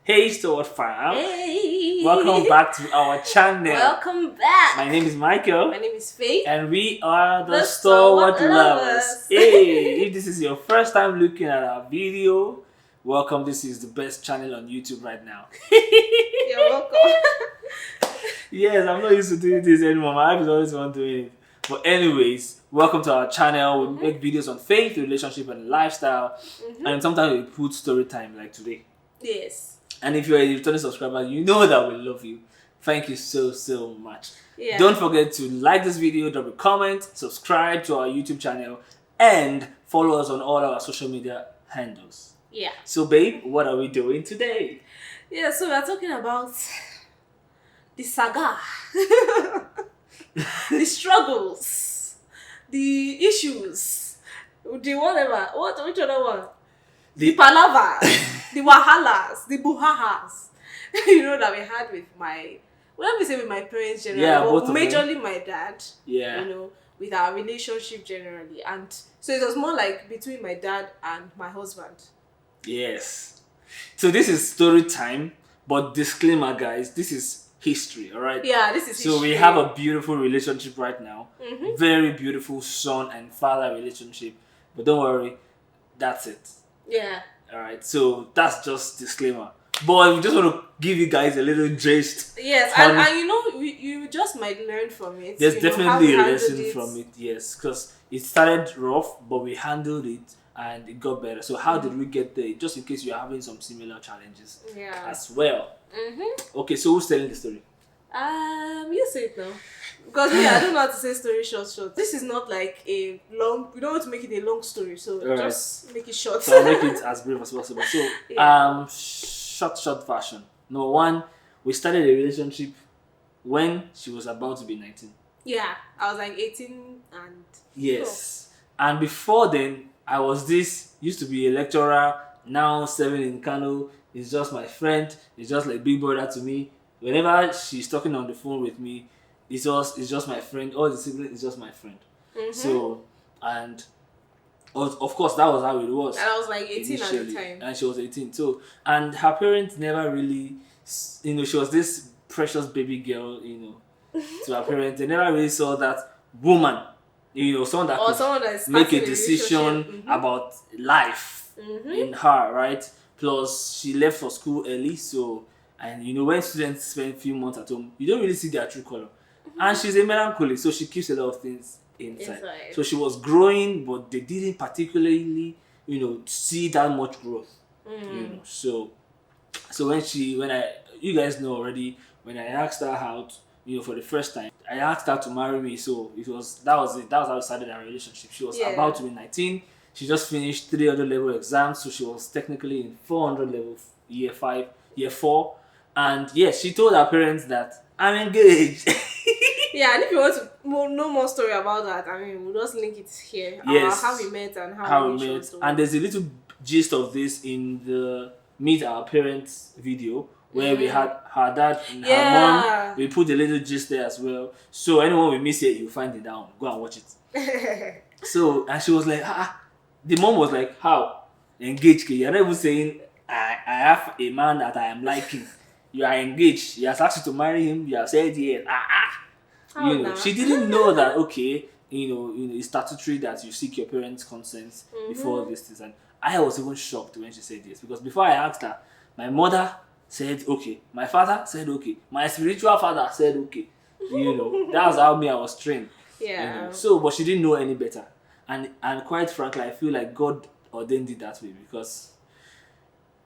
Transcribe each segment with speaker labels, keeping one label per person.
Speaker 1: Hey Stalwart Fam,
Speaker 2: Hey!
Speaker 1: welcome back to our channel.
Speaker 2: Welcome back!
Speaker 1: My name is Michael.
Speaker 2: My name is Faith.
Speaker 1: And we are the
Speaker 2: The
Speaker 1: Stalwart
Speaker 2: Stalwart
Speaker 1: Lovers.
Speaker 2: Lovers.
Speaker 1: Hey, if this is your first time looking at our video, welcome. This is the best channel on YouTube right now.
Speaker 2: You're welcome.
Speaker 1: Yes, I'm not used to doing this anymore. My wife is always the one doing it. But anyways, welcome to our channel. We make videos on faith, relationship, and lifestyle. And sometimes we put story time like today.
Speaker 2: Yes.
Speaker 1: And if you're a returning subscriber, you know that we love you. Thank you so much.
Speaker 2: Yeah.
Speaker 1: Don't forget to like this video, drop a comment, subscribe to our YouTube channel, and follow us on all our social media handles.
Speaker 2: Yeah.
Speaker 1: So babe, what are we doing today?
Speaker 2: Yeah, so we're talking about the saga, the struggles, the issues, the whatever. Which other one? The palavas, the wahalas, the buhahas, that we had with let me say with my parents generally,
Speaker 1: Yeah,
Speaker 2: but
Speaker 1: both of them.
Speaker 2: majorly my dad,
Speaker 1: Yeah.
Speaker 2: with our relationship generally. And so it was more like between my dad and my husband.
Speaker 1: Yes. So this is story time, but disclaimer guys, this is history, alright?
Speaker 2: Yeah, this is
Speaker 1: So we
Speaker 2: history.
Speaker 1: have a beautiful relationship right now. Very beautiful son and father relationship. But don't worry, that's it.
Speaker 2: Yeah.
Speaker 1: Alright, so that's just disclaimer. But we just want to give you guys a little gist.
Speaker 2: Yes,
Speaker 1: on-
Speaker 2: and you just might learn from it.
Speaker 1: There's
Speaker 2: how
Speaker 1: definitely
Speaker 2: we
Speaker 1: a
Speaker 2: handled
Speaker 1: lesson
Speaker 2: it.
Speaker 1: from it, yes. Because it started rough, but we handled it and it got better. So how did we get there? Just in case you're having some similar challenges
Speaker 2: Yeah.
Speaker 1: as well. Okay, so who's telling the story?
Speaker 2: You say it now. Because I don't know how to say story short. This is not like a long. We don't want to make it a long story, so
Speaker 1: Alright.
Speaker 2: just make it short.
Speaker 1: So I'll make it as brief as possible. So,
Speaker 2: Yeah.
Speaker 1: short version. Number one, we started a relationship when she was about to be 19.
Speaker 2: Yeah, I was like 18 and
Speaker 1: Yes. And before then, I was used to be a lecturer, now serving in Kano. He's just my friend. He's just like big brother to me. Whenever she's talking on the phone with me, it's just my friend. All the siblings is just my friend. So, and of course, that was how it was.
Speaker 2: And I was like 18 at the
Speaker 1: initially,
Speaker 2: time.
Speaker 1: and she was 18. So, and her parents never really, she was this precious baby girl, to her parents. They never really saw that woman, someone that
Speaker 2: Or
Speaker 1: could
Speaker 2: someone that is
Speaker 1: make a
Speaker 2: starting
Speaker 1: decision
Speaker 2: relationship.
Speaker 1: about life in her, right? Plus, she left for school early, so, and when students spend a few months at home, you don't really see their true color. And she's a melancholy, so she keeps a lot of things inside. So she was growing, but they didn't particularly, see that much growth. So when you guys know already, when I asked her out, for the first time, I asked her to marry me. So that was it. That was how we started our relationship. She was about to be 19. She just finished 300 level exams, so she was technically in 400 level year 4. And yes, she told her parents that I'm engaged.
Speaker 2: Yeah, and if you want to know more story about that, we'll just link it here.
Speaker 1: Yes.
Speaker 2: How we met and how we met.
Speaker 1: And there's a little gist of this in the Meet Our Parents video where we had her dad and her mom. We put a little gist there as well. So anyone we miss it, you'll find it down. Go and watch it. So, and she was like, the mom was like, how? Engaged? You're not even saying, I have a man that I am liking. You are engaged. He has asked you to marry him. You have said yes. She didn't know that, okay, it's statutory that you seek your parents' consent before this. And I was even shocked when she said this, because before I asked her, my mother said okay, my father said okay, my spiritual father said okay. That's how I was trained.
Speaker 2: Yeah.
Speaker 1: So, but she didn't know any better. And quite frankly, I feel like God ordained it that way, because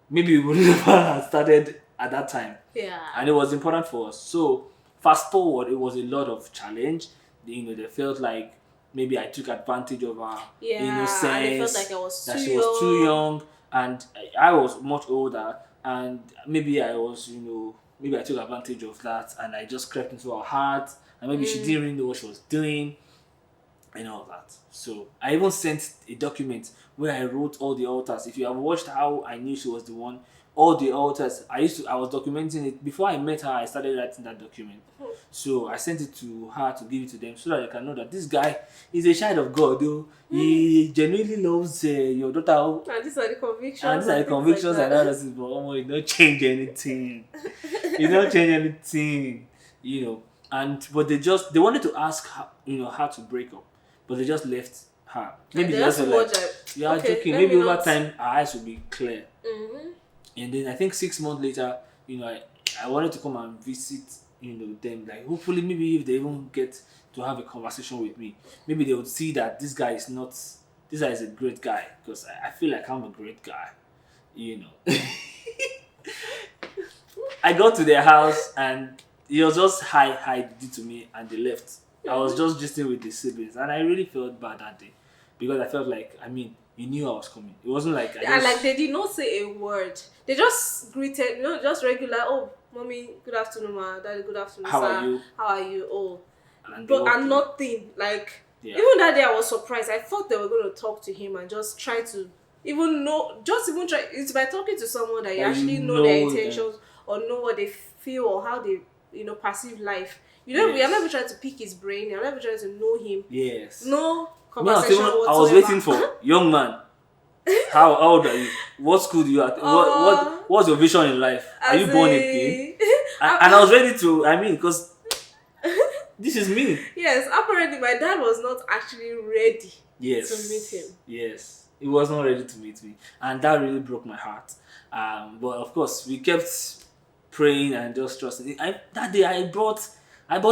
Speaker 1: maybe we would never have started at that time.
Speaker 2: Yeah.
Speaker 1: And it was important for us. So fast forward, it was a lot of challenge. They felt like maybe I took advantage of her innocence.
Speaker 2: And they felt like I was
Speaker 1: that she was too young, and I was much older, and maybe I was, maybe I took advantage of that, and I just crept into her heart, and maybe she didn't really know what she was doing, and all that. So I even sent a document where I wrote all the altars. If you have watched how I knew she was the one, all the altars. I was documenting it before I met her. I started writing that document, so I sent it to her to give it to them so that they can know that this guy is a child of God. Though he genuinely loves your daughter.
Speaker 2: And these are the convictions.
Speaker 1: And these are the convictions and all that. But it don't change anything. It don't change anything, And but they wanted to ask her, how to break up, but they just left her. Maybe they just were like, you are joking. Maybe over time our eyes will be clear. And then I think 6 months later, I wanted to come and visit, them. Like hopefully, maybe if they even get to have a conversation with me, maybe they would see that this guy is not. This guy is a great guy because I feel like I'm a great guy, I got to their house and it was just hi did to me and they left. I was just gisting with the siblings and I really felt bad that day because I felt like you knew I was coming. It wasn't like
Speaker 2: they did not say a word. They just greeted, just regular. Oh, mommy, good afternoon, ma. Daddy, good afternoon,
Speaker 1: how
Speaker 2: sir.
Speaker 1: are you?
Speaker 2: How are you? Oh,
Speaker 1: and
Speaker 2: nothing like. Yeah. Even that day I was surprised. I thought they were going to talk to him and just try to try. It's by talking to someone that you actually know their intentions or know what they feel or how they perceive life. We are never trying to pick his brain. You're never trying to know him.
Speaker 1: Yes.
Speaker 2: No conversation whatsoever.
Speaker 1: I was waiting for young man. How old are you? What school do you at? What's your vision in life? Are you born again? And I was ready to. Because this is me.
Speaker 2: Yes, apparently my dad was not actually ready to meet him.
Speaker 1: Yes, he was not ready to meet me, and that really broke my heart. But of course, we kept praying and just trusting. That day I bought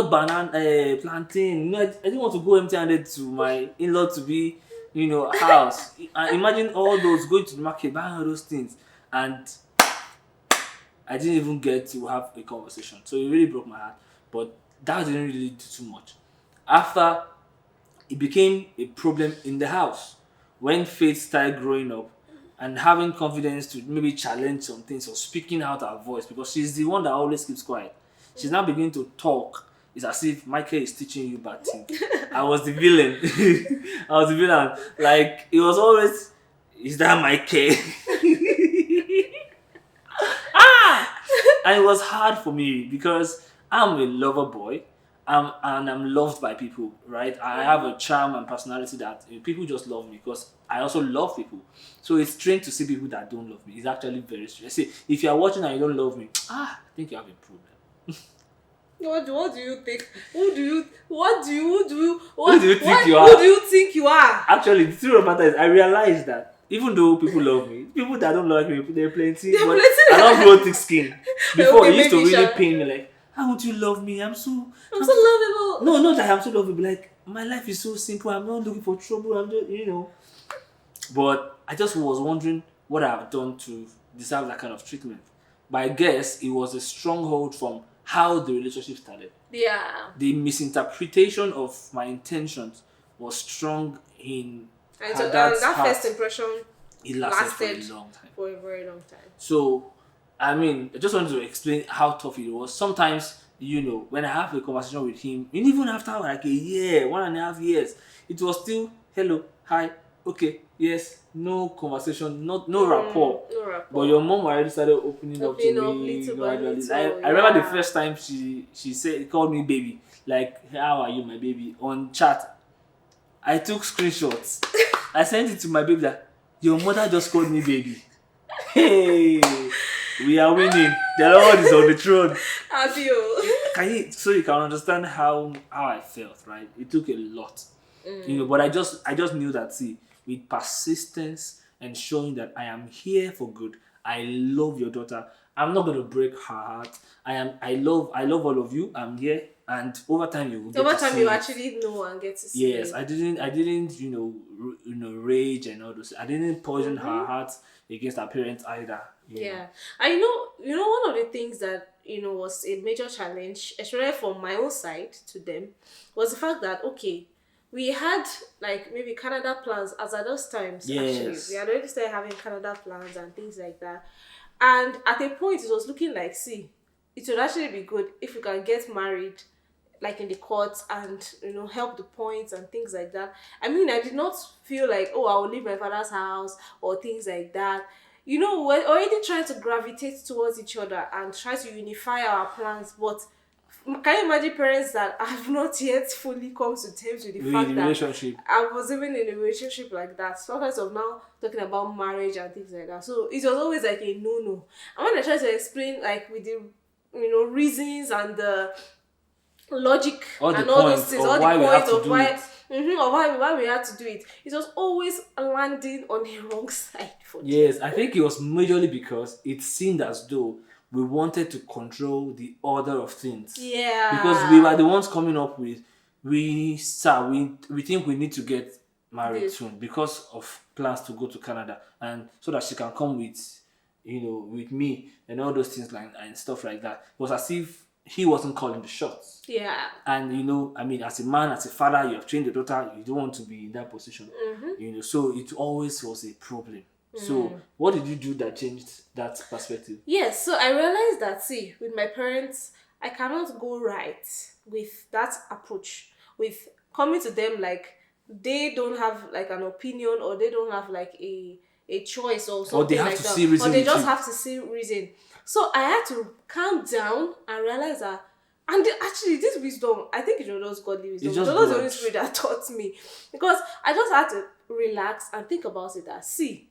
Speaker 1: banana, plantain. I didn't want to go empty-handed to my in-law to be, house. Imagine all those going to the market, buying all those things, and I didn't even get to have a conversation. So it really broke my heart. But that didn't really do too much. After, it became a problem in the house when Faith started growing up and having confidence to maybe challenge some things or speaking out her voice because she's the one that always keeps quiet. She's now beginning to talk. It's as if Michael is teaching you bad things. I was the villain. Like, it was always, is that Michael? And it was hard for me because I'm a lover boy, and I'm loved by people, right? I have a charm and personality that people just love me because I also love people. So it's strange to see people that don't love me. It's actually very strange. See, if you are watching and you don't love me, I think you have a problem.
Speaker 2: What do you think? Who do you think you are?
Speaker 1: Actually, the truth of the matter is, I realized that even though people love me, people that don't like me, they're plenty. But I don't grow thick skin. Before, it used to really pain me. Like, how would you love me? I'm so
Speaker 2: lovable.
Speaker 1: No, not that I'm so lovable. Like, my life is so simple. I'm not looking for trouble. I'm just, But I just was wondering what I have done to deserve that kind of treatment. But I guess it was a stronghold from how the relationship started.
Speaker 2: Yeah.
Speaker 1: The misinterpretation of my intentions was strong in her dad's
Speaker 2: that
Speaker 1: heart.
Speaker 2: first impression
Speaker 1: lasted for a long time.
Speaker 2: For a very long time.
Speaker 1: So, I just wanted to explain how tough it was. Sometimes, when I have a conversation with him, and even after like a year, 1.5 years, it was still, hello, hi, okay, yes, no conversation, no rapport.
Speaker 2: No rapport.
Speaker 1: But your mom already started opening up to me.
Speaker 2: Little by little,
Speaker 1: I remember the first time she called me baby. Like, how are you, my baby? On chat. I took screenshots. I sent it to my baby that your mother just called me baby. Hey, we are winning. The Lord is on the throne. So you can understand how I felt, right? It took a lot. But I just knew that, see, with persistence and showing that I am here for good, I love your daughter. I'm not going to break her heart. I love all of you. I'm here, and over time you will get to see
Speaker 2: you actually know and get to see.
Speaker 1: Yes, I didn't rage and all those. I didn't poison her heart against her parents either.
Speaker 2: Yeah, I one of the things that was a major challenge, especially from my own side to them, was the fact that we had like maybe Canada plans as at those times.
Speaker 1: Yes.
Speaker 2: Actually, we had already started having Canada plans and things like that. And at a point, it was looking like, see, it would actually be good if we can get married, like in the courts, and help the points and things like that. I did not feel like, I will leave my father's house or things like that. we're already trying to gravitate towards each other and try to unify our plans, but can you imagine parents that have not yet fully come to terms with the fact that
Speaker 1: relationship.
Speaker 2: I was even in a relationship like that? Sometimes of now talking about marriage and things like that. So it was always like a no. And when I try to explain like with the reasons and the logic
Speaker 1: All the
Speaker 2: and all those
Speaker 1: points
Speaker 2: things,
Speaker 1: of
Speaker 2: all
Speaker 1: why
Speaker 2: the
Speaker 1: we have
Speaker 2: points
Speaker 1: to
Speaker 2: of
Speaker 1: do
Speaker 2: why
Speaker 1: it.
Speaker 2: of why we had to do it, it was always landing on the wrong side for them.
Speaker 1: Yes, I think it was majorly because it seemed as though we wanted to control the order of things.
Speaker 2: Yeah.
Speaker 1: Because we were the ones coming up with, we think we need to get married
Speaker 2: Yes.
Speaker 1: soon because of plans to go to Canada, and so that she can come with, with me and all those things like and stuff like that. It was as if he wasn't calling the shots.
Speaker 2: Yeah.
Speaker 1: And as a man, as a father, you have trained your daughter, you don't want to be in that position. So it always was a problem. So what did you do that changed that perspective?
Speaker 2: Yes, so I realized that, see, with my parents, I cannot go right with that approach, with coming to them like they don't have like an opinion, or they don't have like a choice or something,
Speaker 1: Or they have
Speaker 2: like
Speaker 1: to
Speaker 2: that,
Speaker 1: see reason
Speaker 2: or they
Speaker 1: with
Speaker 2: just
Speaker 1: you.
Speaker 2: have to see reason. So I had to calm down and realize that, and actually this wisdom, I think it was just godly wisdom.
Speaker 1: It's
Speaker 2: It
Speaker 1: just
Speaker 2: was the
Speaker 1: God.
Speaker 2: Holy Spirit that taught me, because I just had to relax and think about it that, see,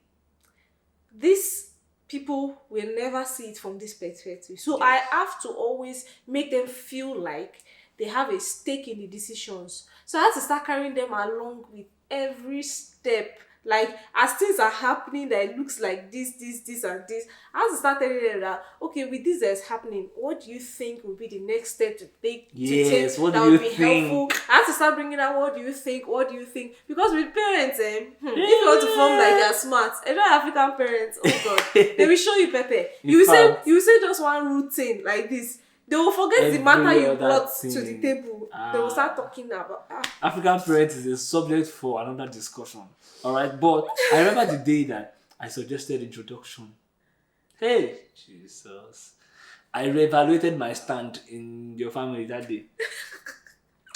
Speaker 2: these people will never see it from this perspective. So I have to always make them feel like they have a stake in the decisions. So I have to start carrying them along with every step. Like, as things are happening that it looks like this, and this, I have to start telling them that, okay, with this that's happening, what do you think will be the next step to take?
Speaker 1: Yes, what
Speaker 2: that
Speaker 1: do
Speaker 2: would
Speaker 1: you
Speaker 2: be
Speaker 1: think?
Speaker 2: helpful. I have to start bringing out what do you think? Because with parents, if you want to form like they're smart, African parents, oh god, they will show you Pepe. You will say just one routine like this. They will forget the matter
Speaker 1: Every
Speaker 2: you
Speaker 1: other
Speaker 2: brought
Speaker 1: thing.
Speaker 2: to the table. They will start talking about
Speaker 1: African parents is a subject for another discussion. Alright, but I remember the day that I suggested introduction. Hey, Jesus. I reevaluated my stand in your family that day.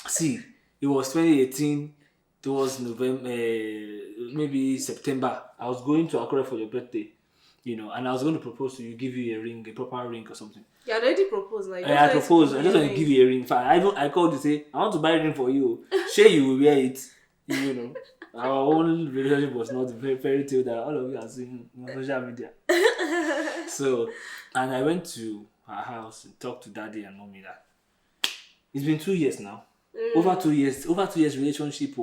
Speaker 1: See, it was 2018, it was November, maybe September. I was going to Accra for your birthday, and I was going to propose to you, give you a ring, a proper ring or something.
Speaker 2: You already proposed, like
Speaker 1: I proposed. I just want to give you a ring. In fact, I called to say I want to buy a ring for you. Sure, you will wear it. Our own relationship was not the fairy tale that all of you are seeing on social media. So, and I went to her house and talked to daddy and mommy that it's been 2 years now. Over 2 years relationship.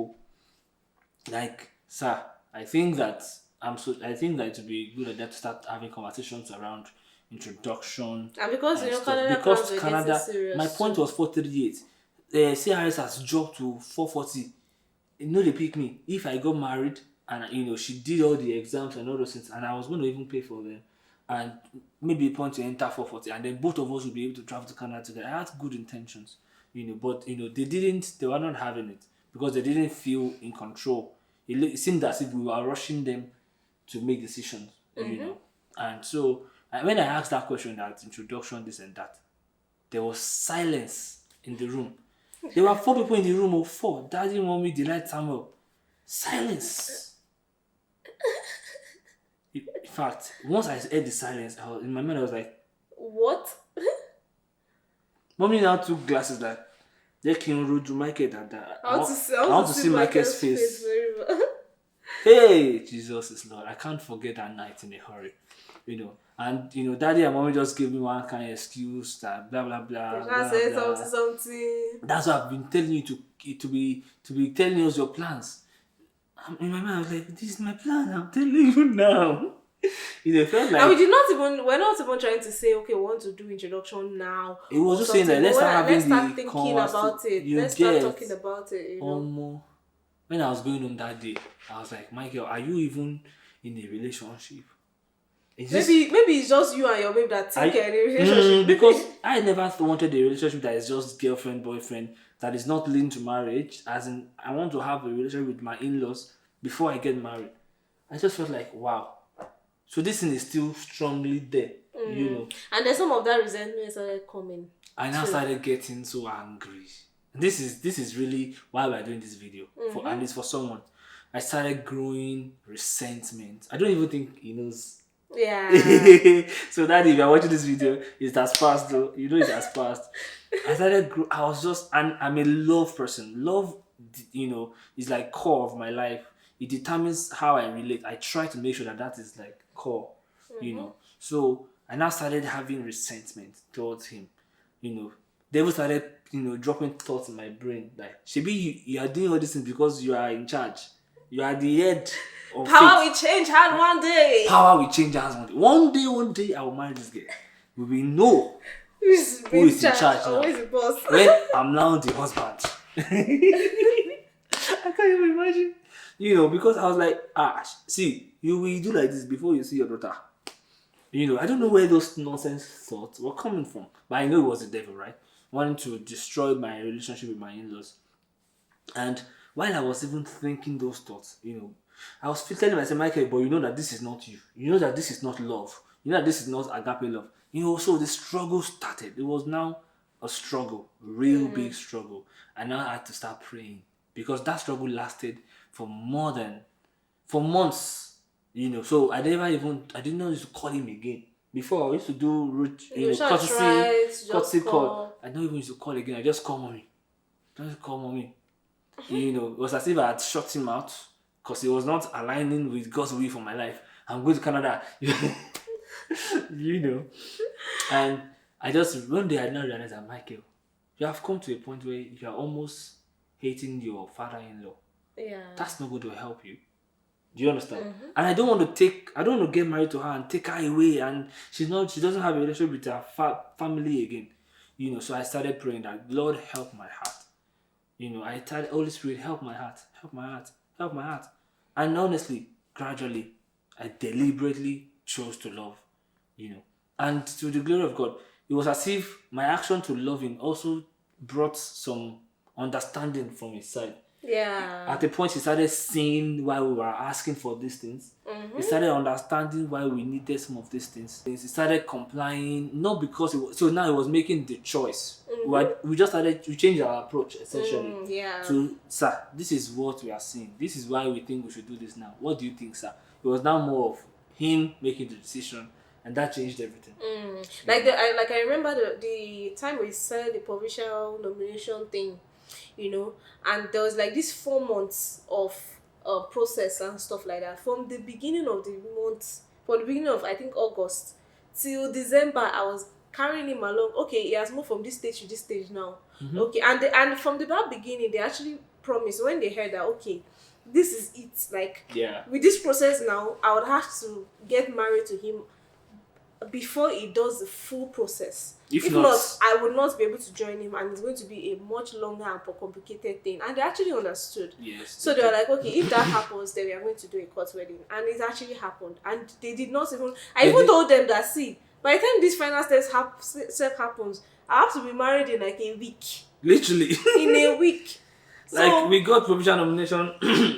Speaker 1: Like, sir, I think that it would be good that to start having conversations around introduction.
Speaker 2: and because
Speaker 1: Canada,
Speaker 2: serious,
Speaker 1: my point was 438. CRS has dropped to 440. They pick me. If I got married and she did all the exams and all those things, and I was going to even pay for them, and maybe a point to enter 440, and then both of us would be able to travel to Canada together. I had good intentions, but they were not having it because they didn't feel in control. It seemed as if we were rushing them to make decisions, And so when I asked that question, that introduction, this and that, there was silence in the room. There were 4 people in the room, or 4. Daddy, mommy, Delight, Samuel. Silence. In fact, once I heard the silence, in my mind I was like,
Speaker 2: what?
Speaker 1: Mommy now took glasses like, they can road to Michael that.
Speaker 2: I want to see
Speaker 1: Michael's face.
Speaker 2: very well.
Speaker 1: Hey, Jesus is Lord. I can't forget that night in a hurry. And daddy and mommy just gave me one kind of excuse that blah blah blah.
Speaker 2: Blah, say something.
Speaker 1: That's what I've been telling you to be telling us your plans. In my mind, I was like, this is my plan. I'm telling you now. It felt like.
Speaker 2: And we're not even trying to say, okay, we want to do introduction now.
Speaker 1: It was just saying that let's start
Speaker 2: thinking about it. Let's start talking about it.
Speaker 1: When I was going home that day, I was like, Michael, are you even in a relationship?
Speaker 2: Maybe it's just you and your babe that think in a relationship.
Speaker 1: Because I never wanted a relationship that is just girlfriend, boyfriend, that is not leading to marriage. As in, I want to have a relationship with my in-laws before I get married. I just felt like, wow. So this thing is still strongly there,
Speaker 2: And then some of that resentment started coming.
Speaker 1: I now started getting so angry. This is really why we're doing this video. And it's for someone. I started growing resentment. I don't even think he knows
Speaker 2: Yeah.
Speaker 1: So that if you're watching this video, it has passed though. You know it has passed. I was just, and I'm a love person. Love, is like core of my life. It determines how I relate. I try to make sure that that is like core, So I now started having resentment towards him. Devil started, dropping thoughts in my brain like, Shebi, you are doing all these things because you are in charge. You are the head of
Speaker 2: Power
Speaker 1: fate.
Speaker 2: will change hand one day.
Speaker 1: Power will change hands one day. One day I will marry this girl. We will know who is in charge now.
Speaker 2: Always the boss.
Speaker 1: When I'm now the husband. I can't even imagine. Because I was like, see, you will do like this before you see your daughter. I don't know where those nonsense thoughts were coming from. But I know it was the devil, right? Wanting to destroy my relationship with my in-laws. And while I was even thinking those thoughts, I was telling myself, Michael, but you know that this is not you. You know that this is not love. You know that this is not agape love. So the struggle started. It was now a struggle, real big struggle. And now I had to start praying because that struggle lasted for months. So I didn't know to call him again. Before I used to do courtesy call. I don't even used to call again. I just call mommy. Just call mommy. It was as if I had shut him out because he was not aligning with God's will for my life. I'm going to Canada. And one day I now realized that, Michael, you have come to a point where you are almost hating your father-in-law.
Speaker 2: Yeah.
Speaker 1: That's not going to help you. Do you understand? And I don't want to get married to her and take her away, and she doesn't have a relationship with her family again. So I started praying that, Lord, help my heart. I told Holy Spirit, help my heart, help my heart, help my heart. And honestly, gradually, I deliberately chose to love. And to the glory of God, it was as if my action to love him also brought some understanding from his side.
Speaker 2: Yeah.
Speaker 1: At the point he started seeing why we were asking for these things. He started understanding why we needed some of these things. He started complying, not because so now he was making the choice. We changed our approach essentially. To, sir, this is what we are seeing. This is why we think we should do this now. What do you think, sir? It was now more of him making the decision, and that changed everything.
Speaker 2: I remember the time we said the provincial nomination thing. And there was like this 4 months of process and stuff like that. From the beginning of I think August till December, I was carrying him along. Okay, he has moved from this stage to this stage now. Okay, and from the very beginning, they actually promised when they heard that, okay, this is it. Like, with this process now, I would have to get married to him before he does the full process. If not, I would not be able to join him, and it's going to be a much longer and more complicated thing. And they actually understood.
Speaker 1: Yes.
Speaker 2: So they were like, okay, if that happens, then we are going to do a court wedding. And it actually happened. And they did not even... I told them that, see, by the time this final step happens, I have to be married in like a week.
Speaker 1: Literally.
Speaker 2: In a week.
Speaker 1: Like, we got provincial nomination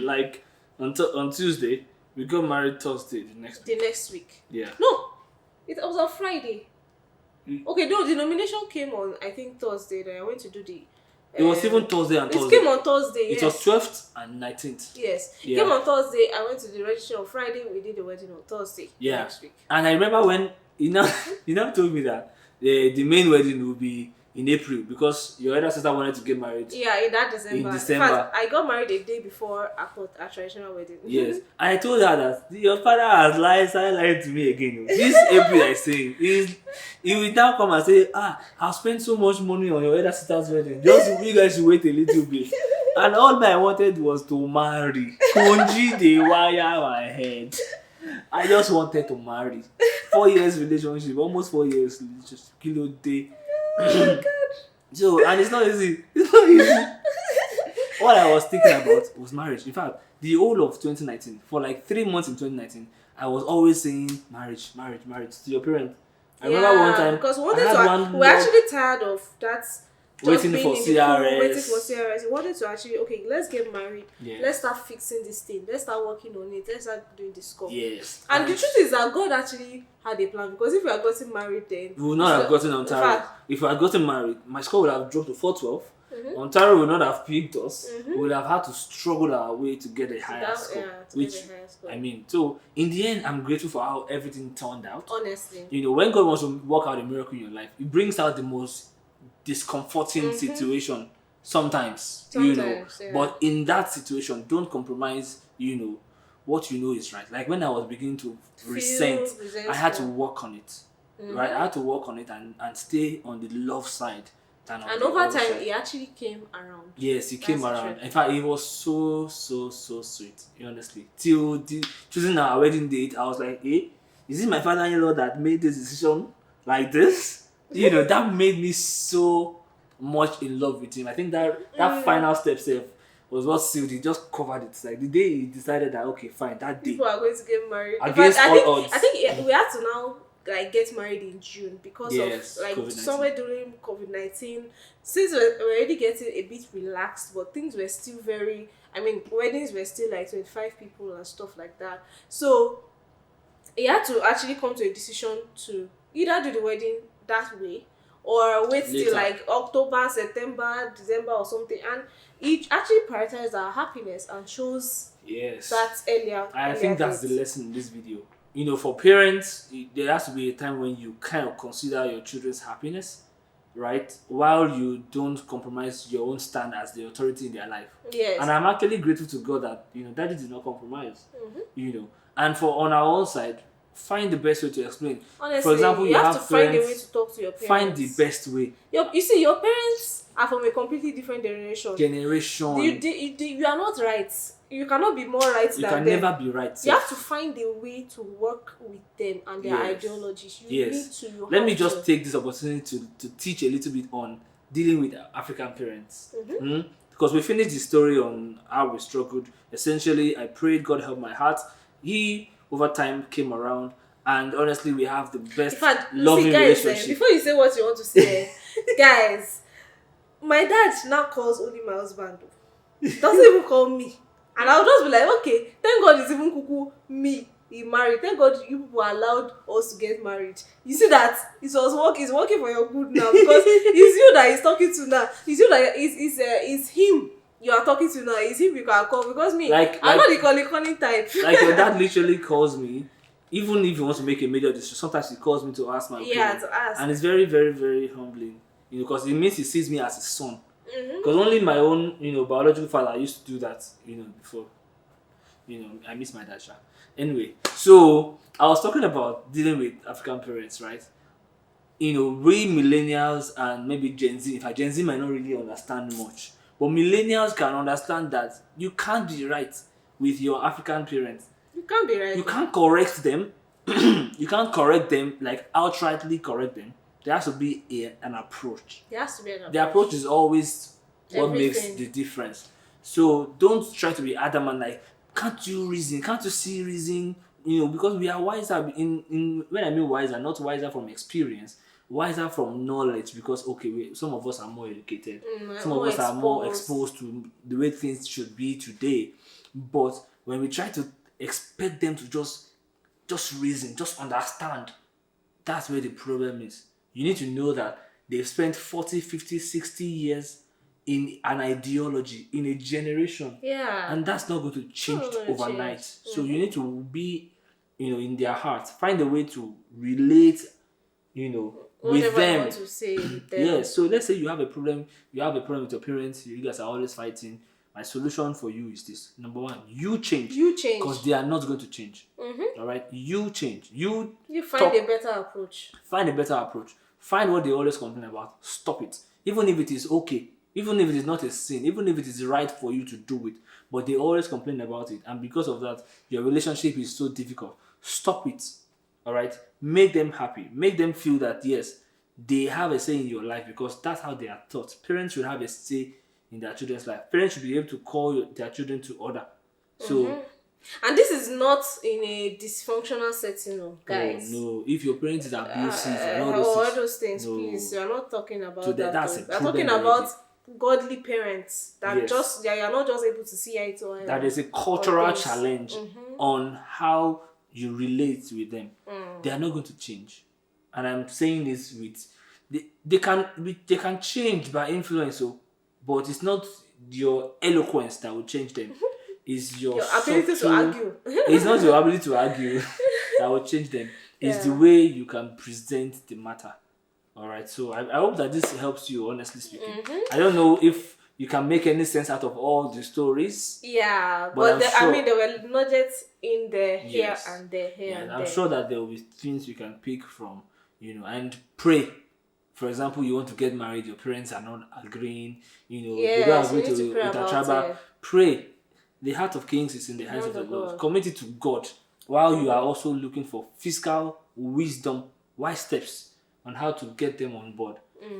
Speaker 1: like on Tuesday. We got married Thursday the next week. Yeah.
Speaker 2: No. It was on Friday. Okay, no, the nomination came on, I think, Thursday. Then I went to do the...
Speaker 1: it was even Thursday and Thursday.
Speaker 2: It came on Thursday, yes.
Speaker 1: It was 12th and 19th.
Speaker 2: Yes. It came on Thursday. I went to the registry on Friday. We did the wedding on Thursday next week.
Speaker 1: And I remember when you now told me that the main wedding will be in April because your elder sister wanted to get married.
Speaker 2: Yeah, in that December.
Speaker 1: In December.
Speaker 2: In fact, I got married a day before our traditional wedding.
Speaker 1: Yes. And I told her that your father has lied to me again. This April I say he will now come and say, I've spent so much money on your elder sister's wedding. Just you guys should wait a little bit. And all I wanted was to marry. Konji the wire my head. I just wanted to marry. 4 years relationship, almost 4 years relationship. Kilo day.
Speaker 2: Oh my God.
Speaker 1: So, and it's not easy. It's not easy. All I was thinking about was marriage. In fact, the whole of 2019, for like 3 months in 2019, I was always saying marriage to your parents. I remember one time
Speaker 2: because we're actually tired of that.
Speaker 1: Waiting for
Speaker 2: CRS. We wanted to actually, okay, let's get married.
Speaker 1: Yes.
Speaker 2: Let's start fixing this thing. Let's start working on it. Let's start doing this stuff.
Speaker 1: Yes.
Speaker 2: And the truth is that God actually had a plan, because if we had gotten married then...
Speaker 1: We would not have gotten on time. If we had gotten married, my score would have dropped to 412. Ontario would not have picked us. We would have had to struggle our way to get a higher score. I mean, so in the end, I'm grateful for how everything turned out.
Speaker 2: Honestly.
Speaker 1: You know, when God wants to work out a miracle in your life, He brings out the most discomforting situation sometimes, you know.
Speaker 2: Yeah.
Speaker 1: But in that situation, don't compromise, you know, what you know is right. Like when I was beginning to resent, I had to work on it. Right? I had to work on it and stay on the love side.
Speaker 2: And over time, he actually came around.
Speaker 1: Yes, he came around. In fact, it was so sweet, honestly. Till choosing our wedding date, I was like, hey, is it my father-in-law that made this decision like this? You know, that made me so much in love with him. I think that final step was what sealed it, just covered it. Like the day he decided that, okay, fine, that day.
Speaker 2: People are going to get married.
Speaker 1: Against all odds.
Speaker 2: I think we have to now like get married in June because of like COVID-19. Somewhere during COVID-19, since we're already getting a bit relaxed, but things were still weddings were still like 25 people and stuff like that. So he had to actually come to a decision to either do the wedding that way or wait till like October, September, December or something. And he actually prioritized our happiness and chose that earlier.
Speaker 1: I think that's the lesson in this video. You know, for parents, there has to be a time when you kind of consider your children's happiness, right? While you don't compromise your own stand as the authority in their life.
Speaker 2: Yes.
Speaker 1: And I'm actually grateful to God that, you know, Daddy did not compromise. You know, and on our own side, find the best way to explain.
Speaker 2: Honestly,
Speaker 1: for example,
Speaker 2: you have to find a way to talk to your parents.
Speaker 1: Find the best way.
Speaker 2: You see, your parents are from a completely different generation. You are not right. You cannot be more right than them.
Speaker 1: You can never be right.
Speaker 2: You have to find a way to work with them and their ideologies. You need to.
Speaker 1: Let me just take this opportunity to teach a little bit on dealing with African parents. Because we finished the story on how we struggled. Essentially, I prayed, God help my heart. He, over time, came around. And honestly, we have the best loving relationship.
Speaker 2: Before you say what you want to say, guys, my dad now calls only my husband. Doesn't even call me. And I'll just be like, okay, thank God it's even me. He married. Thank God you people allowed us to get married. You see that it's working for your good now because it's you that he's talking to now. It's you that it's him you are talking to now. It's him you can call because me, I'm not the calling type.
Speaker 1: Like your dad literally calls me. Even if he wants to make a major decision, sometimes he calls me to ask my opinion.
Speaker 2: Yeah, to ask.
Speaker 1: And it's very, very, very humbling. You know, because it means he sees me as his son. Because only my own, biological father used to do that, before. I miss my dad, Sha. Anyway, so I was talking about dealing with African parents, right? We millennials and maybe Gen Z. In fact, Gen Z might not really understand much. But millennials can understand that you can't be right with your African parents.
Speaker 2: You can't be right.
Speaker 1: You can't correct them. You can't correct them, like outrightly correct them. There has to be an approach.
Speaker 2: There has to be an approach.
Speaker 1: The approach is always what makes the difference. So don't try to be adamant like, can't you reason? Can't you see reason? Because we are wiser when I mean wiser, not wiser from experience, wiser from knowledge. Because some of us are more educated, some of us are more exposed to the way things should be today. But when we try to expect them to just reason, just understand, that's where the problem is. You need to know that they've spent 40, 50, 60 years in an ideology, in a generation.
Speaker 2: Yeah.
Speaker 1: And that's not going to change overnight. So you need to be, in their hearts. Find a way to relate, with them.
Speaker 2: You want to say with them.
Speaker 1: Yeah. So let's say you have a problem with your parents, you guys are always fighting. My solution for you is this. Number one, you change. Because they are not going to change. All right? You change. You
Speaker 2: find a better approach.
Speaker 1: Find what they always complain about. Stop it. Even if it is okay. Even if it is not a sin. Even if it is right for you to do it. But they always complain about it. And because of that, your relationship is so difficult. Stop it. All right? Make them happy. Make them feel that, yes, they have a say in your life because that's how they are taught. Parents should have a say in their children's life. Parents should be able to call their children to order. So,
Speaker 2: and this is not in a dysfunctional setting, guys.
Speaker 1: Oh no! If your parents is abusive and
Speaker 2: all those things, no. Please, you are not talking about so that. We are talking about godly parents that you are not just able to see eye to eye. That is
Speaker 1: a cultural challenge on how you relate with them. They are not going to change, and I'm saying this with they can change by influence. So but it's not your eloquence that will change them. It's your
Speaker 2: ability to argue.
Speaker 1: It's not your ability to argue that will change them. It's the way you can present the matter. All right. So I hope that this helps you, honestly speaking. I don't know if you can make any sense out of all the stories.
Speaker 2: Yeah, but I mean, there were nuggets in there, here and there, and
Speaker 1: I'm sure that there will be things you can pick from, and pray. For example, you want to get married, your parents are not agreeing, they don't agree with a tribal. Pray. The heart of kings is in the hands of the Lord. Commit it to God while you are also looking for fiscal wisdom, wise steps on how to get them on board.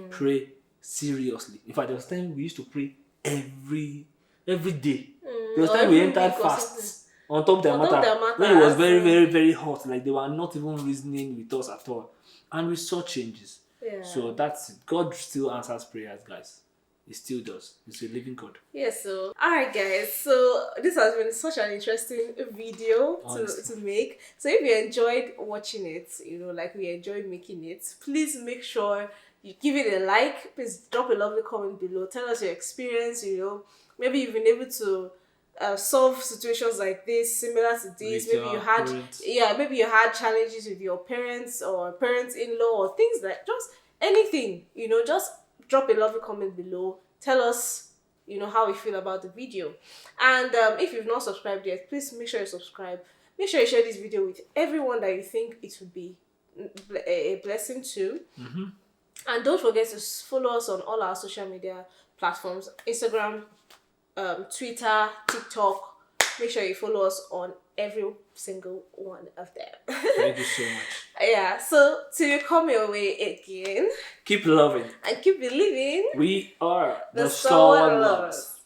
Speaker 1: Pray seriously. In fact, there was time we used to pray every day. There was time we entered fast on top of the matter when it was very, very, very hot. Like they were not even reasoning with us at all. And we saw changes.
Speaker 2: Yeah.
Speaker 1: So that's it. God still answers prayers, guys. He still does. He's a living God.
Speaker 2: Yeah, so alright guys, so this has been such an interesting video to make. So if you enjoyed watching it, like we enjoyed making it, please make sure you give it a like. Please drop a lovely comment below. Tell us your experience, maybe you've been able to solve situations like this, similar to this. Maybe you had challenges with your parents or parents-in-law or things like just anything, just drop a lovely comment below. Tell us, how you feel about the video. And if you've not subscribed yet, please make sure you subscribe. Make sure you share this video with everyone that you think it would be a blessing to. And don't forget to follow us on all our social media platforms. Instagram, Twitter, TikTok. Make sure you follow us on every single one of them.
Speaker 1: Thank you so much.
Speaker 2: Yeah, so till you come your way again,
Speaker 1: keep loving
Speaker 2: and keep believing.
Speaker 1: We are
Speaker 2: the Stalwart Lovers.